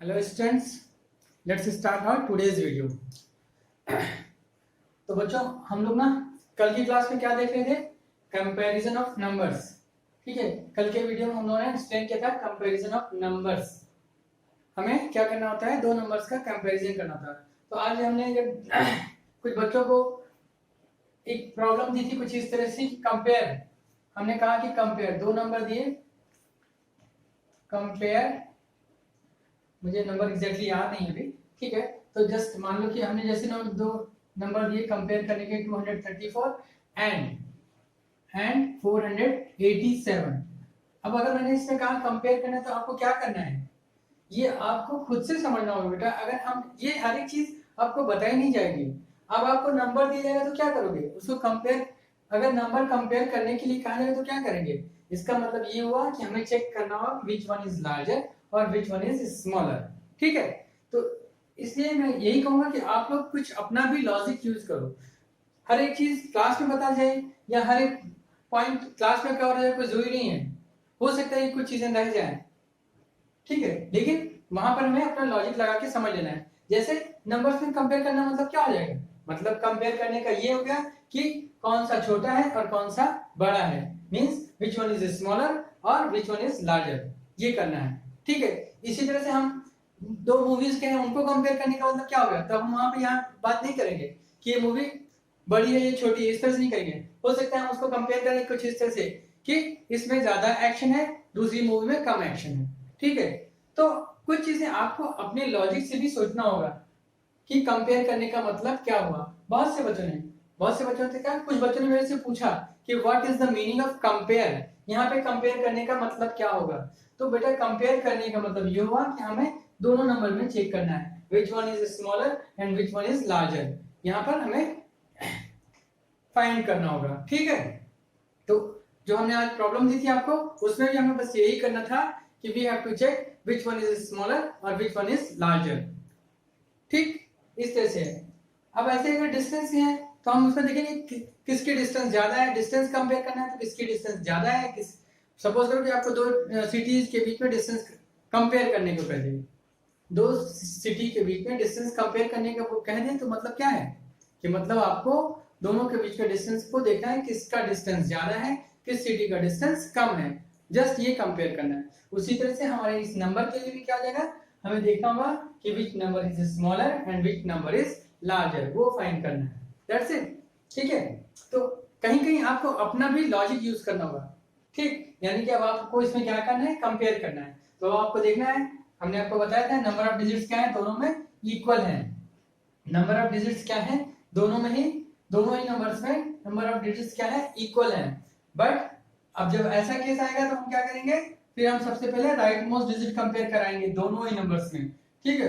Hello students, let's start our today's video. तो बच्चों, हम लोग ना कल की क्लास में क्या देख रहे थे? Comparison of numbers. ठीक है, कल के वीडियो में हम लोगों ने एक्सप्लेन किया था कंपैरिजन ऑफ नंबर्स। हमें क्या करना होता है? दो नंबर्स का कंपैरिजन करना था। तो आज हमने जब कुछ बच्चों को एक प्रॉब्लम दी थी कुछ इस तरह से, कंपेयर। हमने कहा कि कंपेयर, दो नंबर दिए, कंपेयर, मुझे नंबर एग्जैक्टली याद नहीं है अभी। ठीक है, तो जस्ट मान लो कि हमने जैसे दो नंबर दिए कंपेयर करने के, 234 एंड 487। अब अगर मैंने इसमें कहा कंपेयर करना है तो आपको क्या करना है? ये आपको खुद से समझना होगा बेटा। अगर हम ये हर एक चीज आपको बताई नहीं जाएगी। अब आपको नंबर दिया जाएगा तो क्या करोगे? उसको कंपेयर, अगर नंबर कंपेयर करने के लिए कहा जाएगा तो क्या करेंगे? इसका मतलब ये हुआ कि हमें चेक करना होगा विच वन इज लार्जर और विच वन इज स्मॉलर। ठीक है, तो इसलिए मैं यही कहूंगा कि आप लोग कुछ अपना भी लॉजिक यूज करो। हर एक चीज क्लास में बता जाए या हर एक पॉइंट क्लास में कवर हो जाए कोई जरूरी नहीं है। हो सकता है कुछ चीजें रह जाए, ठीक है, लेकिन वहां पर हमें अपना लॉजिक लगा के समझ लेना है। जैसे नंबर्स में कंपेयर करना मतलब क्या हो जाएगा? मतलब कंपेयर करने का ये हो गया कि कौन सा छोटा है और कौन सा बड़ा है, means which one is smaller और विच वन इज लार्जर, ये करना है। ठीक है, इसी तरह से हम दो मूवीज के हैं उनको कंपेयर करने का मतलब क्या हो गया? तब हम वहां पे यहाँ बात नहीं करेंगे कि ये मूवी बड़ी है ये छोटी है, इस तरह से नहीं करेंगे। हो सकता है हम उसको कंपेयर करें कुछ इस तरह से कि इसमें ज्यादा एक्शन है, दूसरी मूवी में कम एक्शन है। ठीक है, तो कुछ चीजें आपको अपने लॉजिक से भी सोचना होगा कि कंपेयर करने का मतलब क्या हुआ। बहुत से बच्चों ने क्या, कुछ बच्चों ने मेरे से पूछा कि what is the meaning of compare, यहाँ पे कंपेयर करने का मतलब क्या होगा? तो बेटा कंपेयर करने का मतलब ये हुआ कि हमें दोनों नंबर में चेक करना है which one is smaller and which one is larger. यहाँ पर हमें फाइंड करना होगा। ठीक है, तो जो हमने आज प्रॉब्लम दी थी आपको, उसमें भी हमें बस यही करना था कि we have to check which one is smaller और which one is larger। ठीक, इस तरह से है। अब ऐसे अगर डिस्टेंस है तो हम उसमें देखेंगे किसकी डिस्टेंस ज्यादा है। डिस्टेंस कंपेयर करना है तो किसकी डिस्टेंस ज्यादा है। किस सपोज करो कि आपको दो सिटीज के बीच में डिस्टेंस कंपेयर करने को कह दें, दो सिटी के बीच में डिस्टेंस कंपेयर करने का वो कह दें, तो मतलब क्या है कि मतलब आपको दोनों के बीच के डिस्टेंस को देखना है, किसका डिस्टेंस ज्यादा है, किस सिटी का डिस्टेंस कम है। जस्ट ये कंपेयर करना है। उसी तरह से हमारे इस नंबर के लिए भी क्या हो जाएगा, हमें देखना होगा कि which number is smaller and which number is larger, वो फाइंड करना है। That's it. ठीक है, तो कहीं कहीं आपको अपना भी लॉजिक यूज करना होगा। ठीक, यानी कि अब आपको इसमें क्या करना है? कंपेयर करना है। तो आपको देखना है, हमने आपको बताया था नंबर ऑफ डिजिट्स क्या है, दोनों में इक्वल है। नंबर ऑफ डिजिट्स क्या है? दोनों ही नंबर्स में नंबर ऑफ डिजिट्स क्या है? इक्वल है। बट अब जब ऐसा केस आएगा तो हम क्या करेंगे? फिर हम सबसे पहले राइट मोस्ट डिजिट कंपेयर कराएंगे दोनों ही नंबर्स में। ठीक है,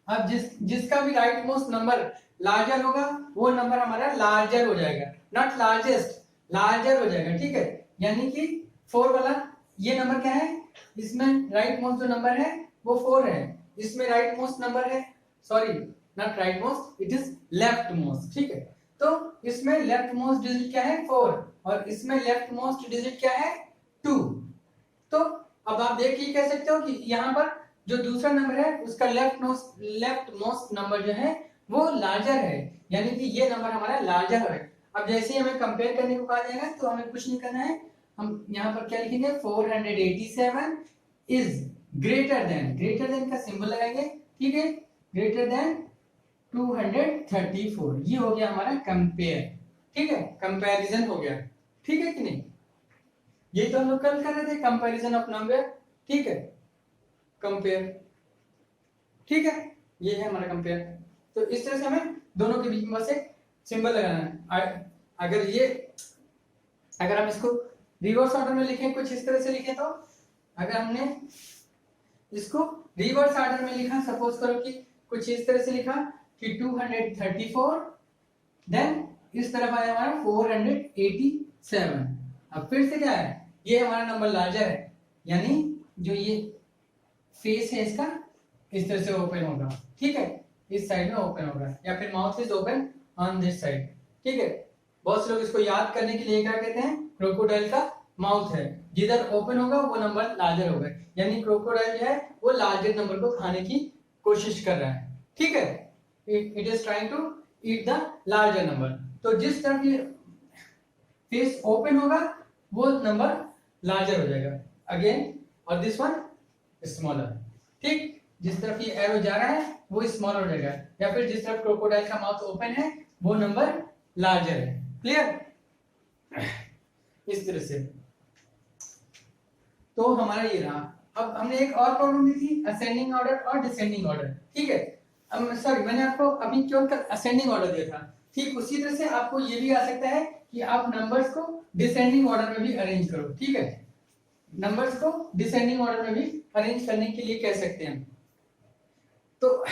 अब जिसका भी राइट मोस्ट नंबर लार्जर होगा वो नंबर हमारा लार्जर हो जाएगा, नॉट लार्जेस्ट, लार्जर हो जाएगा। ठीक है, यानी कि 4 वाला ये नंबर क्या है? इसमें राइट मोस्ट जो नंबर है वो 4 है। इसमें राइट मोस्ट नंबर है, sorry not right most, it is left most. ठीक है, तो इसमें लेफ्ट मोस्ट डिजिट क्या है? 4, और इसमें लेफ्ट मोस्ट डिजिट क्या है? 2। तो अब आप देखिए कह सकते हो कि यहाँ पर जो दूसरा नंबर है उसका लेफ्ट मोस्ट नंबर जो है वो लार्जर है, यानी कि ये नंबर हमारा लार्जर है। अब जैसे ही हमें कंपेयर करने को कहा जाएगा तो हमें कुछ नहीं करना है, हम यहाँ पर क्या लिखेंगे? 487 इज ग्रेटर देन का सिंबल लगाएंगे। ठीक है, ग्रेटर देन 234, ये हो गया हमारा कंपेयर। ठीक है, कंपैरिजन हो गया। ठीक है कि नहीं? ये तो हम लोग कल कर रहे थे, कंपैरिजन ऑफ नंबर। ठीक है, कंपेयर। ठीक है, ये है हमारा कंपेयर। तो इस तरह से हमें दोनों के बीच में बस एक सिंबल लगाना है। अगर हम इसको रिवर्स ऑर्डर में लिखें, कुछ इस तरह से लिखें, तो अगर हमने इसको रिवर्स ऑर्डर में लिखा, सपोज करो कि कुछ इस तरह से लिखा कि 234, देन इस तरफ आया हमारा 487। अब फिर से क्या है? ये हमारा नंबर लार्जर है, यानी जो ये फेस है इसका इस तरह से ओपन होगा। ठीक है, इस साइड में ओपन होगा, या फिर mouth is open on this side. ठीक है, बहुत से लोग इसको याद करने के लिए क्या कहते हैं? क्रोकोडाइल का माउथ है, जिधर ओपन होगा वो नंबर लार्जर होगा, यानी क्रोकोडाइल जो है वो लार्जर नंबर को खाने की कोशिश कर रहा है, ठीक है, it is trying to eat the larger number. तो जिस तरफ ये फेस ओपन होगा वो नंबर लार्जर हो जाएगा अगेन, और दिस वन स्मॉलर, ठीक, जिस तरफ ये एरो जा रहा है वो स्मॉलर हो जाएगा, या फिर जिस तरफ क्रोकोडाइल का माउथ ओपन है वो नंबर लार्जर है, क्लियर, इस तरह से। तो हमारा ये रहा। अब हमने एक और प्रॉब्लम दी थी, असेंडिंग ऑर्डर और डिसेंडिंग ऑर्डर, ठीक है, अब सॉरी मैंने आपको अभी केवल असेंडिंग ऑर्डर दिया था, ठीक उसी तरह से आपको ये भी आ सकता है कि आप नंबर्स को डिसेंडिंग ऑर्डर में भी अरेंज करो, ठीक है, नंबर्स को डिसेंडिंग ऑर्डर में भी अरेंज करने के लिए कह सकते हैं। तो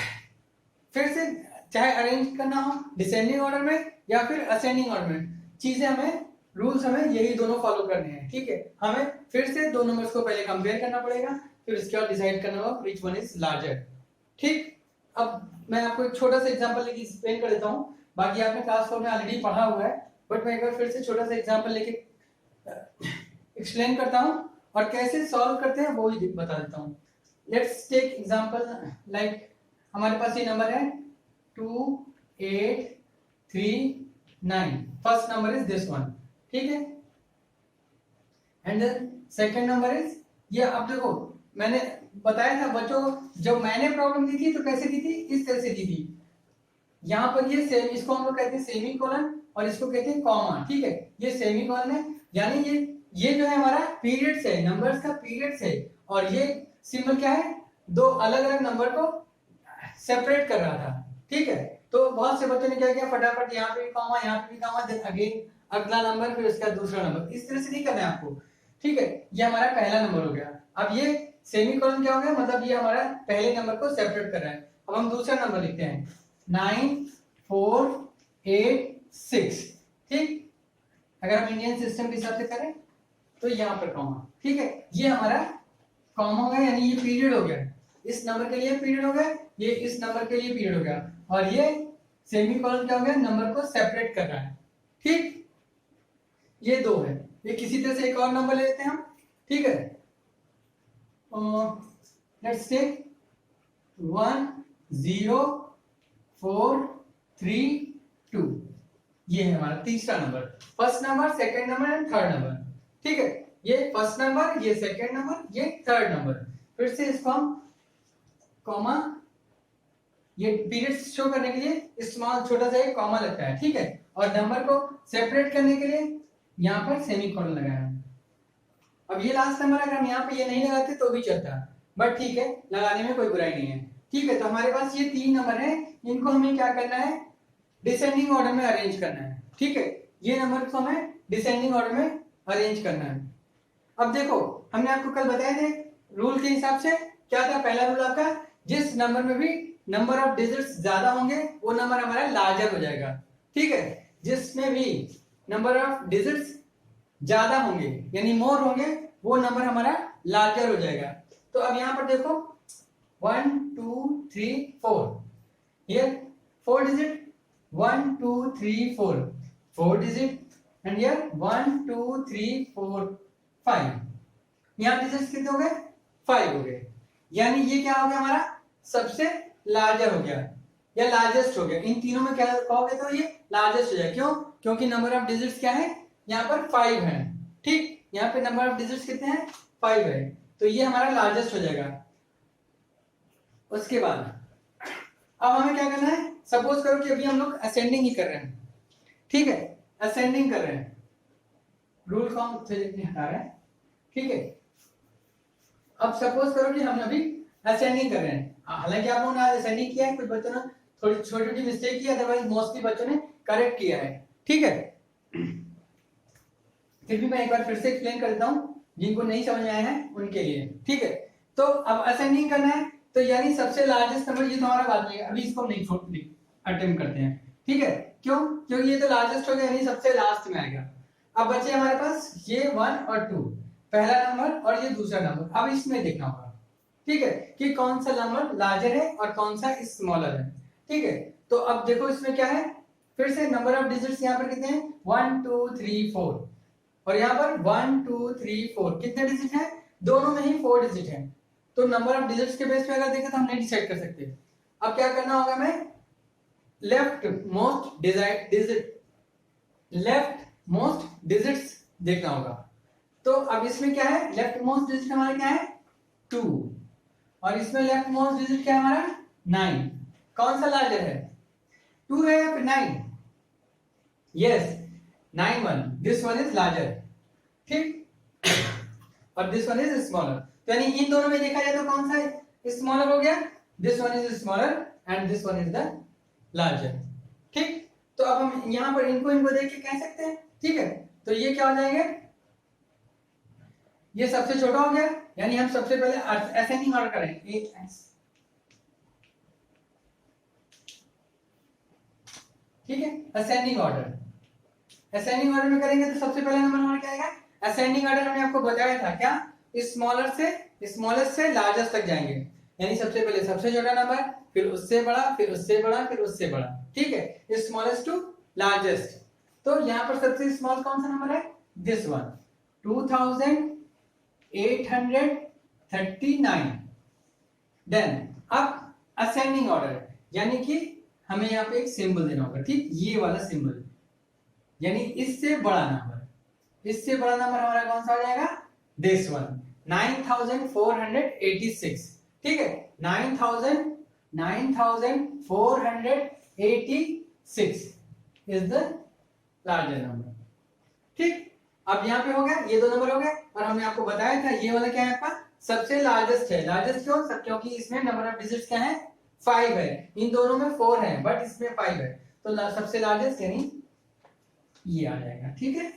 फिर से चाहे अरेंज करना हो डिसेंडिंग ऑर्डर में या फिर असेंडिंग ऑर्डर में, चीजें हमें रूल्स हमें यही दोनों फॉलो करने हैं, ठीक है, हमें फिर से दो नंबर्स को पहले कंपेयर करना पड़ेगा, फिर उसके बाद डिसाइड करना होगा व्हिच वन इज लार्जर, ठीक। अब मैं आपको एक छोटा सा एग्जांपल लेके एक्सप्लेन कर देता हूं, बाकी आपने क्लास 4 में ऑलरेडी पढ़ा हुआ है, बट मैं एक बार फिर से छोटा सा एग्जांपल लेके एक्सप्लेन करता हूं और कैसे सॉल्व करते हैं वो ही बता देता हूं। लेट्स टेक एग्जांपल लाइक हमारे पास ये नंबर है 2 8 3 9, first number is this one, ठीक है, and then second number is ये, अब देखो मैंने बताया था बच्चों, जब मैंने प्रॉब्लम दी थी तो कैसे दी थी, इस तरह से दी थी, यहाँ पर ये सेम, इसको हम लोग कहते हैं सेमी कोलन और इसको कहते हैं कॉमा, ठीक है, ये सेमी कोलन है, यानी ये जो है हमारा पीरियड्स है, नंबर्स का पीरियड्स है, और ये सिंबल क्या है, दो अलग अलग नंबर को सेपरेट कर रहा था, ठीक है। तो बहुत से बच्चों ने क्या किया, फटाफट यहाँ पे भी कॉमा, यहाँ पे भी कॉमा, देन अगेन अगला नंबर, फिर उसका दूसरा नंबर, इस तरह से नहीं करना है आपको, ठीक है, ये हमारा पहला नंबर हो गया। अब ये सेमीकोलन क्या हो गया, मतलब ये हमारा पहले नंबर को सेपरेट कर रहा है। अब हम दूसरा नंबर लिखते हैं 9 4 8 6, ठीक, अगर हम इंडियन सिस्टम के हिसाब से करें तो यहाँ पर कॉमा, ठीक है, ये हमारा कॉमा हो गया, यानी ये पीरियड हो गया, इस नंबर के लिए पीरियड हो गया, ये इस नंबर के लिए पीरियड हो गया, और ये सेमीकोलन क्या हो गया, नंबर को सेपरेट कर रहा है, ठीक, ये दो है। ये किसी तरह से एक और नंबर ले लेते हैं हम, ठीक है, लेट्स टेक 1 0 4 3 2, ये है हमारा तीसरा number, first number, second number and third number, ठीक है, ये फर्स्ट नंबर, ये सेकंड नंबर, ये थर्ड नंबर, फिर से इसको हम कॉमा, ये पीरियड शो करने के लिए स्मॉल छोटा सा एक कॉमा लगता है, ठीक है, और नंबर को सेपरेट करने के लिए यहाँ पर सेमीकोलन लगाया। अब ये लास्ट नंबर अगर हम यहाँ पे ये नहीं लगाते तो भी चलता, बट ठीक है, लगाने में कोई बुराई नहीं है, ठीक है। तो हमारे पास ये 3 नंबर है, इनको हमें क्या करना है, डिसेंडिंग ऑर्डर में अरेंज करना है, ठीक है, ये नंबर को हमें डिसेंडिंग ऑर्डर में अरेंज करना है। अब देखो हमने आपको कल बताया थे रूल के हिसाब से, क्या था पहला रूल आपका, जिस नंबर में भी नंबर ऑफ डिजिट्स ज्यादा होंगे वो नंबर हमारा लार्जर हो जाएगा, ठीक है, जिसमें भी नंबर ऑफ डिजिट्स ज्यादा होंगे यानी मोर होंगे वो नंबर हमारा लार्जर हो जाएगा। तो अब यहाँ पर देखो 1 2 3 4, here 4 digit 1 2 3 4, 4 digit and here 1 2 3 4 5, यहाँ डिजिट्स कितने हो गए, 5 हो गए, यानी ये क्या हो गया हमारा सबसे लार्जर हो गया या लार्जेस्ट हो गया, इन तीनों में क्या कहोगे तो ये लार्जेस्ट हो जाएगा, क्यों, क्योंकि नंबर ऑफ डिजिट्स क्या है, यहाँ पर 5 है, ठीक, यहाँ पे नंबर ऑफ डिजिट्स कितने हैं, 5 है, तो ये हमारा लार्जेस्ट हो जाएगा। उसके बाद अब हमें क्या करना है, सपोज करो कि अभी हम लोग असेंडिंग ही कर रहे हैं, ठीक है, असेंडिंग कर रहे हैं, रूल को हम हटा रहे हैं, ठीक है। अब सपोज करो कि हम अभी असेंडिंग कर रहे हैं, हालांकि आप लोगों ने आज असेंडिंग किया है, कुछ बच्चों ने थोड़ी छोटी छोटी मिस्टेक की, अदरवाइज मोस्टली बच्चों ने करेक्ट किया है, ठीक है। फिर भी मैं एक बार फिर से एक्सप्लेन कर देता हूं जिनको नहीं समझ में आया है उनके लिए, ठीक है। तो अब असेंडिंग करना है, तो यानी सबसे लार्जेस्ट नंबर ये तो हमारा बाद में, अभी इसको नहीं अटेम्प्ट करते हैं, ठीक है, क्यों, क्योंकि ये तो लार्जेस्ट हो गया यानी सबसे लास्ट में आएगा। अब बचे हमारे पास ये 1 और 2, पहला नंबर और ये दूसरा नंबर, अब इसमें देखना होगा, ठीक है, कि कौन सा नंबर लार्जर है और कौन सा स्मॉलर है, ठीक है। तो अब देखो इसमें क्या है, फिर से नंबर ऑफ डिजिट्स यहाँ पर कितने हैं 1 2 3 4, और यहाँ पर 1 2 3 4 कितने डिजिट है? दोनों में ही 4 डिजिट है। तो नंबर ऑफ डिजिट्स के बेस पे अगर देखें तो हम नहीं डिसाइड कर सकते। अब क्या करना होगा, मैं लेफ्ट मोस्ट डिजिट्स देखना होगा। तो अब इसमें क्या है, लेफ्ट मोस्ट डिजिट हमारा क्या है 2, और इसमें लेफ्ट मोस्ट डिजिट क्या है हमारा 9। कौन सा लार्जर है, 2 है या फिर 9? Yes, 9 1, this one is larger, ठीक, और दिस वन इज स्मॉलर। तो यानी इन दोनों में देखा जाए तो कौन सा स्मॉलर हो गया, this one is smaller and this one is the larger, ठीक। तो अब हम यहां पर इनको देख के कह सकते हैं, ठीक है। तो ये क्या हो जाएगा, ये सबसे छोटा हो गया, यानी हम सबसे पहले असेंडिंग ऑर्डर करें, ठीक है। असेंडिंग ऑर्डर में करेंगे तो सबसे पहले नंबर हमारा क्या आएगा, असेंडिंग ऑर्डर हमने आपको बताया था क्या, स्मॉलेस्ट से लार्जेस्ट तक जाएंगे, यानी सबसे पहले सबसे छोटा नंबर, फिर उससे बड़ा, फिर उससे बड़ा, फिर उससे बड़ा, ठीक है, स्मॉलेस्ट टू लार्जेस्ट। तो यहाँ पर सबसे स्मॉल कौन सा नंबर है, दिस वन 2839। देन अब असेंडिंग ऑर्डर, यानी कि हमें यहाँ पे एक सिंबल देना होगा, ठीक, ये वाला सिंबल, यानी इससे बड़ा नंबर हमारा कौन सा हो जाएगा, दिस वन 9486, ठीक है, 9486 इज द लार्जर नंबर, ठीक। अब यहाँ पे हो गया, ये दो नंबर हो गए, और हमने आपको बताया था ये वाला क्या है आपका सबसे लार्जेस्ट है। लार्जेस्ट क्यों, सब क्योंकि इसमें नंबर ऑफ डिजिट्स क्या है 5 है, इन दोनों में 4 है बट इसमें 5 है, तो सबसे लार्जेस्ट यानी ये आ जाएगा, ठीक है।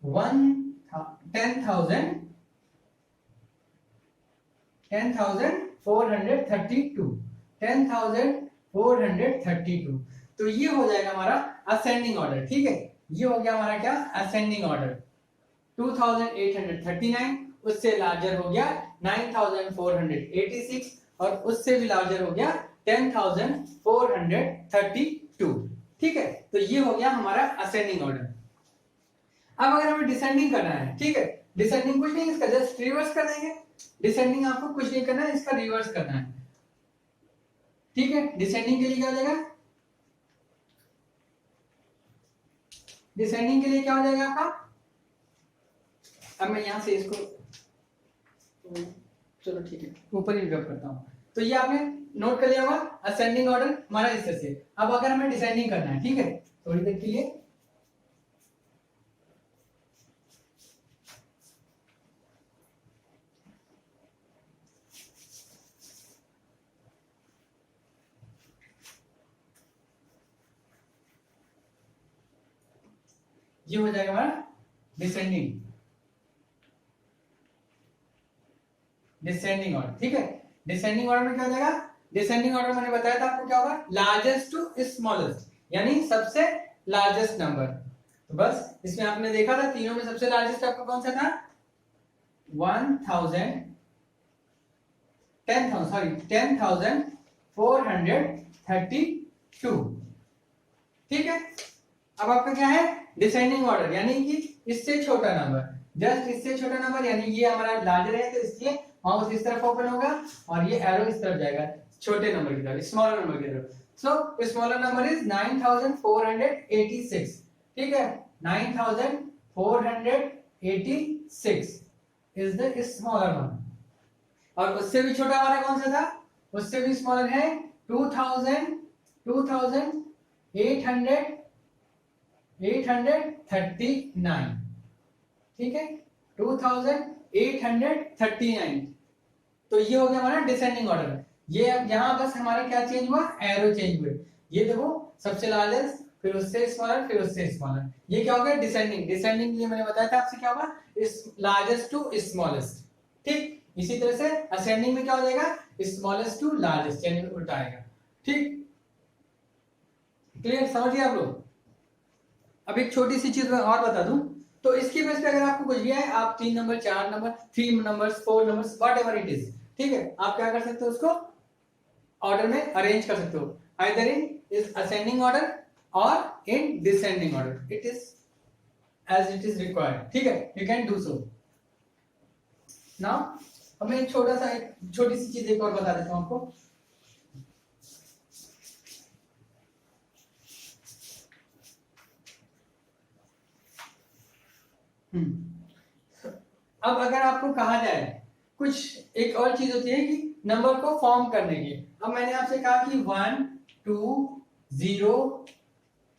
10,432 तो ये हो जाएगा हमारा असेंडिंग ऑर्डर, ठीक है। ये हो गया हमारा क्या, असेंडिंग ऑर्डर। 2839, उससे लार्जर हो गया 9486, और उससे भी लार्जर हो गया 10,432, ठीक है। तो ये हो गया हमारा असेंडिंग ऑर्डर। अब अगर हमें डिसेंडिंग करना है, ठीक है, डिसेंडिंग कुछ नहीं, इसका जस्ट रिवर्स कर देंगे। डिसेंडिंग आपको कुछ नहीं करना है, इसका रिवर्स करना है, ठीक है। डिसेंडिंग के लिए क्या हो जाएगा, डिसेंडिंग के लिए क्या हो जाएगा आपका, अब मैं यहां से इसको चलो ठीक है ऊपर ही रब करता हूं। तो ये आपने नोट कर लिया होगा, असेंडिंग ऑर्डर हमारा इस तरह से। अब अगर हमें डिसेंडिंग करना है, ठीक है, थोड़ी देर के लिए ये हो जाएगा हमारा डिसेंडिंग ऑर्डर, ठीक है। डिसेंडिंग ऑर्डर में क्या हो जाएगा, डिसेंडिंग ऑर्डर मैंने बताया था आपको क्या होगा, लार्जेस्ट टू स्मॉलेस्ट, यानी सबसे लार्जेस्ट नंबर। तो बस इसमें आपने देखा था तीनों में सबसे लार्जेस्ट आपका कौन सा था, 10,432, ठीक है। अब आपका क्या है डिसेंडिंग ऑर्डर, यानी कि इससे छोटा नंबर, जस्ट इससे छोटा नंबर, यानी ये हमारा लार्जर है तो इसलिए माउस इस तरफ ओपन होगा और ये एरो इस तरफ जाएगा, छोटे नंबर की तरफ, स्मॉलर नंबर की तरफ। सो स्मॉलर नंबर इज 9486, ठीक है, 9486 इज द स्मॉलर वन। और उससे भी छोटा हमारा कौन सा था, उससे भी स्मॉलर है 2839, ठीक है, 2839। तो ये हो गया हमारा डिसेंडिंग ऑर्डर। ये अब यहाँ बस हमारा क्या चेंज हुआ, एरो चेंज हुए। ये देखो सबसे लार्जेस्ट, फिर उससे स्मॉलर, फिर उससे स्मॉलर, ये क्या हो गया डिसेंडिंग। डिसेंडिंग के लिए मैंने बताया था आपसे क्या होगा, लार्जेस्ट टू स्मॉलेस्ट, ठीक। इसी तरह से असेंडिंग में क्या हो जाएगा, स्मॉलेस्ट टू लार्जेस्ट, यानी उल्टा आएगा, ठीक। क्लियर, समझिए आप लोग। अब एक छोटी सी चीज मैं और बता दूं, तो इसकी बेस पे अगर आपको कुछ भी है, आप 3 number, 4 number, 3 numbers, 4 numbers, whatever it is, ठीक है, आप क्या कर सकते हो, उसको ऑर्डर में अरेंज कर सकते हो, आइदर इन इस असेंडिंग ऑर्डर और in descending order, it is as it is required. ठीक है, you can do so. Now अब मैं छोटी सी चीज एक और बता देता हूं आपको. अब अगर आपको कहा जाए कुछ एक और चीज होती है कि नंबर को फॉर्म करने की. अब मैंने आपसे कहा कि 1 2 0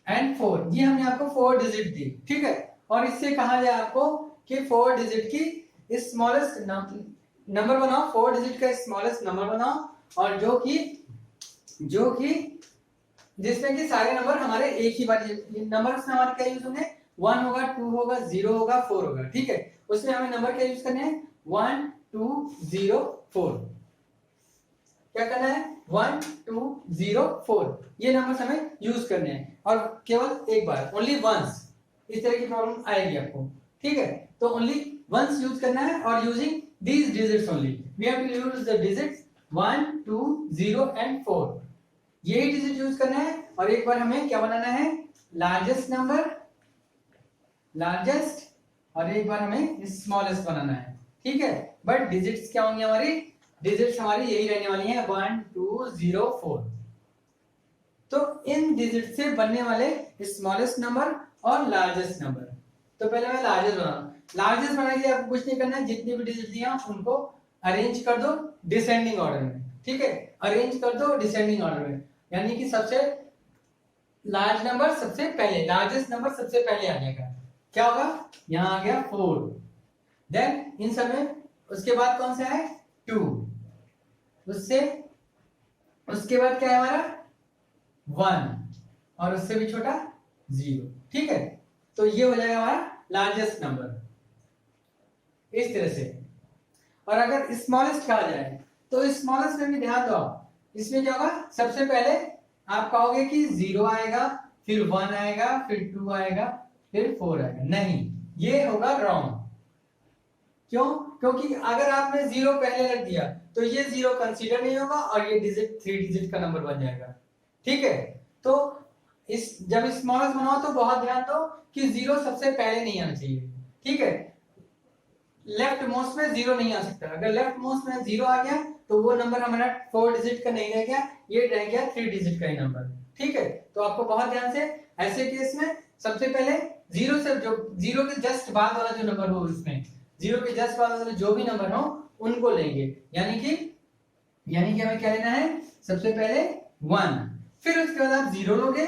एंड 4, ये हमने आपको 4 डिजिट दी. ठीक है, और इससे कहा जाए आपको कि 4 डिजिट की स्मॉलेस्ट नंबर बनाओ, 4 डिजिट का स्मॉलेस्ट नंबर बनाओ, और जो कि जिसमें कि सारे नंबर हमारे एक ही बार नंबर उसमें हमारे क्या यूज होंगे, 1 होगा, 2 होगा, 0 होगा, 4 होगा. ठीक है, उसमें हमें नंबर क्या यूज करने हैं, 1 2 0 4. क्या करना है, 1 2 0 4, ये नंबर हमें यूज करने हैं, और केवल एक बार, ओनली वंस. इस तरह की प्रॉब्लम आएगी आपको. ठीक है, तो ओनली वंस यूज करना है, और using these digits only. We have to use the digits 1 2 0 and 4. यही डिजिट यूज करना है, और एक बार हमें क्या बनाना है, लार्जेस्ट नंबर, लार्जेस्ट, और एक बार हमें स्मॉलेस्ट बनाना है. ठीक है, बट डिजिट्स क्या होंगी हमारी, डिजिट्स हमारी यही रहने वाली हैं 1 2 0 4. तो इन डिजिट से बनने वाले स्मॉलेस्ट नंबर और लार्जेस्ट नंबर. तो पहले मैं लार्जेस्ट बनाऊं. लार्जेस्ट बनाने के लिए आपको कुछ नहीं करना है, जितनी भी डिजिट दिया उनको अरेंज कर दो डिसेंडिंग ऑर्डर में. ठीक है, अरेंज कर दो डिसेंडिंग ऑर्डर में, यानी कि सबसे लार्ज नंबर सबसे पहले, लार्जेस्ट नंबर सबसे पहले आ जाएगा. क्या होगा, यहां आ गया 4, देन इन सब में उसके बाद कौन सा है, 2, उसके बाद क्या है हमारा 1, और उससे भी छोटा 0. ठीक है, तो ये हो जाएगा हमारा लार्जेस्ट नंबर इस तरह से. और अगर स्मॉलेस्ट कहा जाए तो स्मॉलेस्ट में भी ध्यान दो आप. इसमें क्या होगा, सबसे पहले आप कहोगे कि 0 आएगा, फिर 1 आएगा, फिर 2 आएगा, फिर 4 आएगा. नहीं, ये होगा रॉन्ग. क्यों, क्योंकि अगर आपने 0 पहले रख दिया तो ये 0 कंसीडर नहीं होगा, और ये डिजिट 3 डिजिट का नंबर बन जाएगा. ठीक है, तो जब स्मॉलेस्ट बनाओ तो बहुत ध्यान दो कि 0 सबसे पहले नहीं आना चाहिए. ठीक है, लेफ्ट मोस्ट में 0 नहीं आ सकता. अगर लेफ्ट मोस्ट में 0 आ गया तो वो नंबर हमारा 4 डिजिट का नहीं रह गया, ये रह गया 3 डिजिट का ही नंबर. ठीक है, तो आपको बहुत ध्यान से ऐसे केस में सबसे पहले 0 से जो 0 के जस्ट बाद वाला जो नंबर हो, उसमें 0 के जस्ट बाद वाला जो भी नंबर हो उनको लेंगे. यानी कि हमें क्या लेना है, सबसे पहले 1, फिर उसके बाद आप 0 लोगे,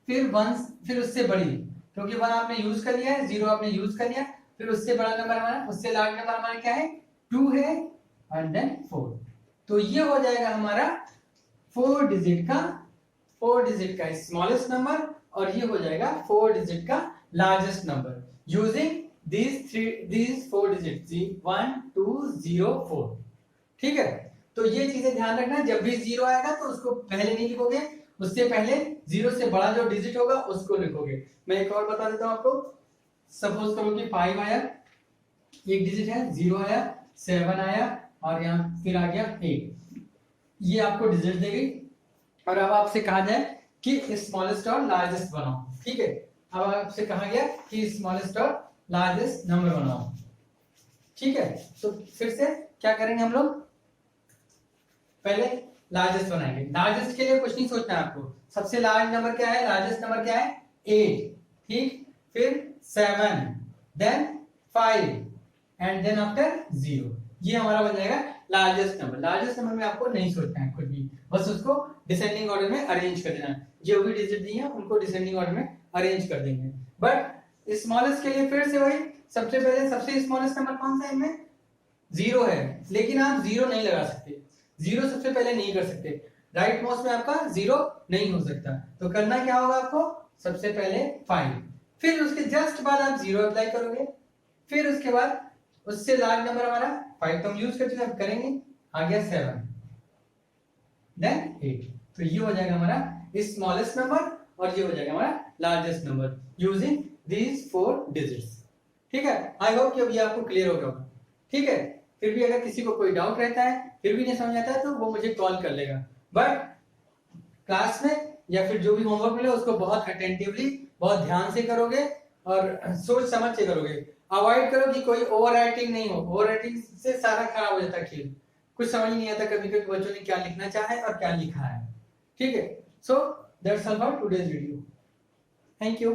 फिर 1, फिर उससे बड़ी, क्योंकि 1 आपने यूज कर लिया है, 0 आपने यूज कर लिया, फिर उससे बड़ा नंबर हमारा, उससे लार्ज नंबर हमारा क्या है, 2 है, एंड देन 4. तो ये हो जाएगा हमारा 4 डिजिट का स्मॉलेस्ट नंबर, और ये हो जाएगा 4 डिजिट का largest number using these 4 digit 1 2 0 4. ठीक है, तो ये चीजें ध्यान रखना. जब भी 0 आएगा तो उसको पहले नहीं लिखोगे, उससे पहले 0 से बड़ा जो डिजिट होगा उसको लिखोगे. मैं एक और बता देता हूं आपको. सपोज करो कि 5 आया, एक डिजिट है, 0 आया, 7 आया, और यहाँ फिर आ गया 8. ये आपको डिजिट देगी, और अब आपसे कहा जाए कि स्मॉलेस्ट और लार्जेस्ट बनाओ. ठीक है, अब आपसे कहा गया कि स्मॉलेस्ट और लार्जेस्ट नंबर बनाओ. ठीक है, तो फिर से क्या करेंगे हम लोग, पहले लार्जेस्ट बनाएंगे. लार्जेस्ट के लिए कुछ नहीं सोचना है आपको. सबसे लार्ज नंबर क्या है, लार्जेस्ट नंबर क्या है, 8. ठीक, फिर 7, देन 5, एंड देन आफ्टर 0. ये हमारा बन जाएगा लार्जेस्ट नंबर. लार्जेस्ट नंबर में आपको नहीं सोचना है कुछ भी, बस उसको डिसेंडिंग ऑर्डर में अरेंज कर देना है. जो भी डिजिट दी है उनको डिसेंडिंग ऑर्डर में अरेंज कर देंगे. बट स्मॉलेस्ट के लिए फिर से वही, सबसे पहले सबसे स्मॉलेस्ट नंबर कौन सा है इनमें, 0 है, लेकिन आप 0 नहीं लगा सकते. 0 सबसे पहले नहीं कर सकते. राइट मोस्ट में आपका 0 नहीं हो सकता. तो करना क्या होगा आपको, सबसे पहले 5, फिर उसके जस्ट बाद आप 0 अप्लाई करोगे, फिर उसके बाद उससे लार्ज नंबर हमारा 5 तो हम यूज कर चुके हैं, करेंगे, आ गया 7, देन 8. तो ये हो जाएगा हमारा स्मॉलेस्ट नंबर, और ये हो जाएगा हमारा largest number using these 4 digits. ठीक है, आई होप कि अब ये आपको क्लियर हो गया होगा. ठीक है, फिर भी अगर किसी को कोई डाउट रहता है, फिर भी नहीं समझ आता है, तो वो मुझे कॉल कर लेगा. बट क्लास में या फिर जो भी होमवर्क मिले उसको बहुत अटेंटिवली, बहुत ध्यान से करोगे, और सोच समझ के करोगे। अवॉइड करो कि कोई ओवर राइटिंग नहीं हो, ओवर राइटिंग से सारा खराब हो जाता है खेल, कुछ समझ नहीं आता कभी कभी बच्चों ने क्या लिखना चाहा है और क्या लिखा है। ठीक है, so that's all for today's video. Thank you.